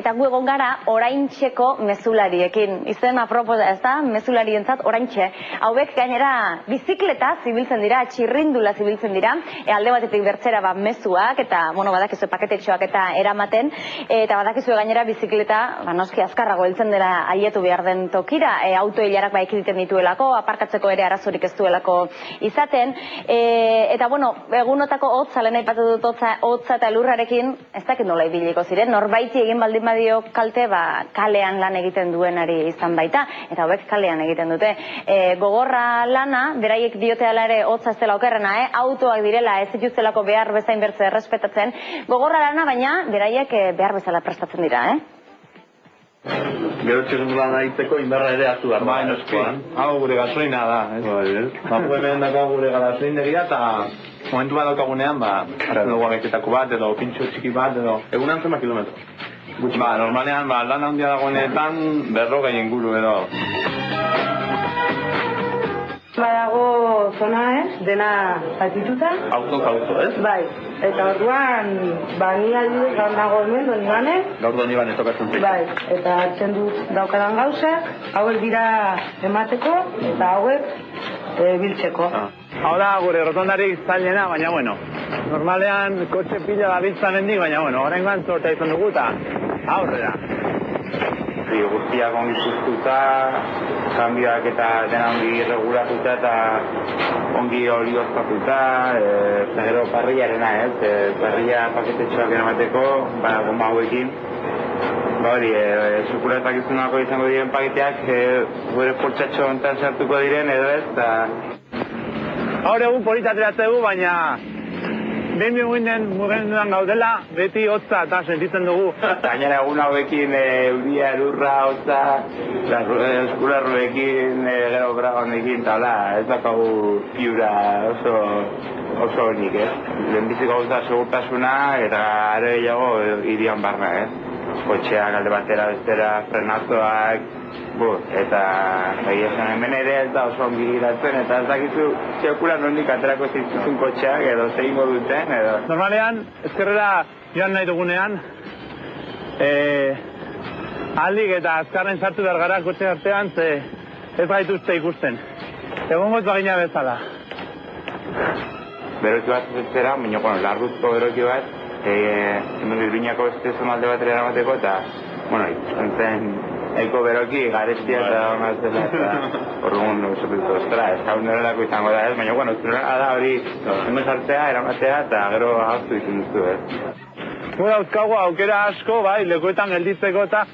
eta gu egon gara oraintxeko mezulariekin. Izen aproposa, ez da, mezularientzat oraintxe. Hauek gainera bizikleta zibiltzen dira, txirrindula zibiltzen dira, alde batetik bertzera mezuak, eta, badakizu paketetxoak eta eramaten, eta badakizu gainera bizikleta, noski azkarrago heltzen dela aietu behar den tokira, auto hilarak ekiditen dituelako, aparkatzeko ere arazorik ez duelako izaten, eta, egunotako hotza, lehen aipatu dut hotza eta lurrarekin, ez dakit nola ibiliko ziren, norbaiti egin baldin badio kalte, kalean lan egiten duenari izan baita, eta hauek kalean egiten dute. Gogorra lana, beraiek diote ala ere hotza ez dela okerrena, autoak direla ez dituztelako behar bezain bertze errespetatzen, gogorra lana, baina beraiek behar bezala prestatzen dira, Gero txirrindula egiteko indarra ere hartu behar. Bai, noski. Hau gure gasolina da. Bapo hemen dago gure gasolindegia eta momentu bat daukagunean, hartzen dugu agaitetako bat, edo pintxo txiki bat, edo... Egunan zema kilometro? Normalean, lan handia dagoenetan, 40 inguru edo. Badago zona dena zatituta. Auto, ez? Bai, eta orduan, ni adibidez gaur nago hemen, Donibane. Gaur Donibane tokatzen zik. Bai, eta hartzen dut daukadan gauzak, hauek dira emateko, eta hauek biltzeko. Hau da gure rotondarik zailena, baina normalean kotxe pila da biltzan hendik, baina oraingoan sortea izan dugu eta aurrera. Guztiak ongi zuztuta, kanbioak eta dena ongi regulatuta eta ongi hori oztatuta, gero parrillarena, parrilla paketetxoak eramateko, goma hauekin. Zukuratak izango diren paketeak gure poltsatxo ontan sartuko diren edo ez, eta... Gaur egun polita ateratzegu, baina behin mugenduan gaudela, beti hotza eta sentitzen dugu. Gainera egun hauekin euria, elurra, hotza, eskularruekin, gero bragonekin, eta ez dakagu piura oso honik, lehenbiziko gauza segurtasuna eta are gehiago irian barna, kotxeak alde batera bestera, frenazoak, eta esan hemen ere ez da oso ongi giratzen, eta ez dakizu sekula nondik aterako zituzun kotxeak edo zehingo duten edo. Normalean, ezkerrera joan nahi dugunean, aldik eta azkarren sartu behar gara kotxe artean, ze ez gaituzte ikusten. Egon goz bagina bezala. Beroki bat zetzera, baina larruzko beroki bat, hemen Irbiñako beste zonalde batera eramateko, eta, zen eko beroki garestia eta honazela eta horregun sopitu, ostra, ez hau norelako izango da ez, baina, zurera da hori hemen sartzea, eramatea eta gero hauzu izan duzu, Gura dauzkagu aukera asko, lekuetan gelditzeko eta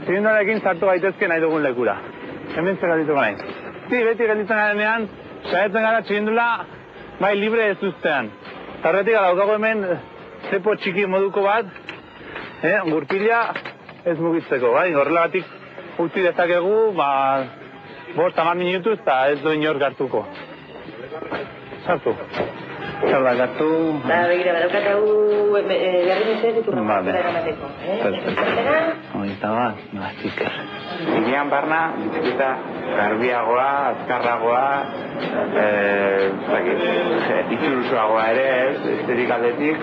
zilindorekin sartu gaitezke nahi dugun lekura. Hemen zer gelditu nahi. Beti gelditzen garenean, saiatzen gara txilindula, libre ez uztean. Tarretik daukagu hemen zepo txiki moduko bat, gurpila ez mugitzeko, horrelagatik utzi dezakegu, 5-10 minutuz eta ez du inor gartuko. Sartu. Zalda, gartu... Begira, badaukatagu jarri nizez iturra eramateko. Horita bat, sticker. Irian barna, bizikleta garbiagoa, azkarragoa, itzuruzuagoa ere, estetik aldetik,